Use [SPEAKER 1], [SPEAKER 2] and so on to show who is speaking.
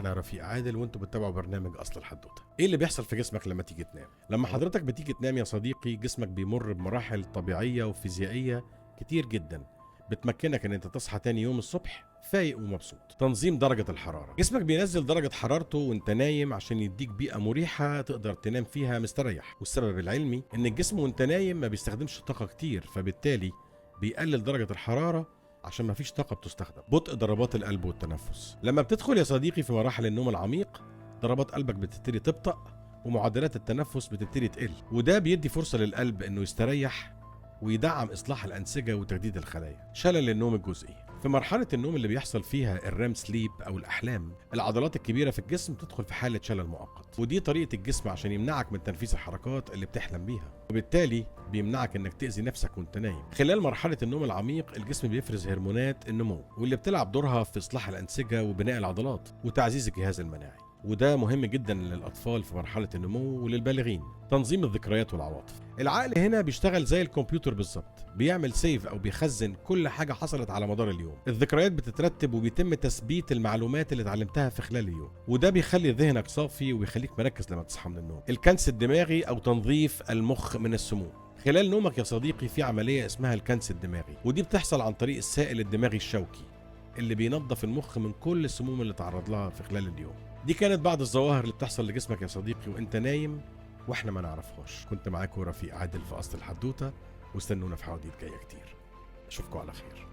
[SPEAKER 1] انا رفيق عادل وانتوا بتتابعوا برنامج اصل الحدوته. ايه اللي بيحصل في جسمك لما تيجي تنام؟ لما حضرتك بتيجي تنام يا صديقي، جسمك بيمر بمراحل طبيعيه وفيزيائيه كتير جدا بتمكنك ان انت تصحى تاني يوم الصبح فايق ومبسوط. تنظيم درجه الحراره، جسمك بينزل درجه حرارته وانت نايم عشان يديك بيئه مريحه تقدر تنام فيها مستريح. والسبب العلمي ان الجسم وانت نايم ما بيستخدمش طاقه كتير، فبالتالي بيقلل درجه الحراره عشان مفيش طاقة بتستخدم. بطء ضربات القلب والتنفس، لما بتدخل يا صديقي في مراحل النوم العميق ضربات قلبك بتبتدي تبطأ ومعدلات التنفس بتبتدي تقل، وده بيدي فرصة للقلب انه يستريح ويدعم اصلاح الانسجة وتجديد الخلايا. شلل النوم الجزئي، في مرحلة النوم اللي بيحصل فيها الريم سليب او الاحلام، العضلات الكبيرة في الجسم تدخل في حالة شلل مؤقت، ودي طريقة الجسم عشان يمنعك من تنفيذ الحركات اللي بتحلم بيها، وبالتالي بيمنعك انك تأذي نفسك وانت نايم. خلال مرحلة النوم العميق الجسم بيفرز هرمونات النمو واللي بتلعب دورها في اصلاح الانسجة وبناء العضلات وتعزيز الجهاز المناعي، وده مهم جدا للاطفال في مرحلة النمو وللبالغين. تنظيم الذكريات والعواطف، العقل هنا بيشتغل زي الكمبيوتر بالظبط، بيعمل سيف او بيخزن كل حاجة حصلت على مدار اليوم. الذكريات بتترتب وبيتم تثبيت المعلومات اللي اتعلمتها في خلال اليوم، وده بيخلي ذهنك صافي ويخليك مركز لما تصحى من النوم. الكنس الدماغي او تنظيف المخ من السموم، خلال نومك يا صديقي في عملية اسمها الكنس الدماغي، ودي بتحصل عن طريق السائل الدماغي الشوكي اللي بينظف المخ من كل السموم اللي تعرض لها في خلال اليوم. دي كانت بعض الظواهر اللي بتحصل لجسمك يا صديقي وانت نايم واحنا ما نعرفهاش. كنت معاكم رفيق عادل في اصل الحدوته، واستنونا في حواديت جايه كتير. اشوفكم على خير.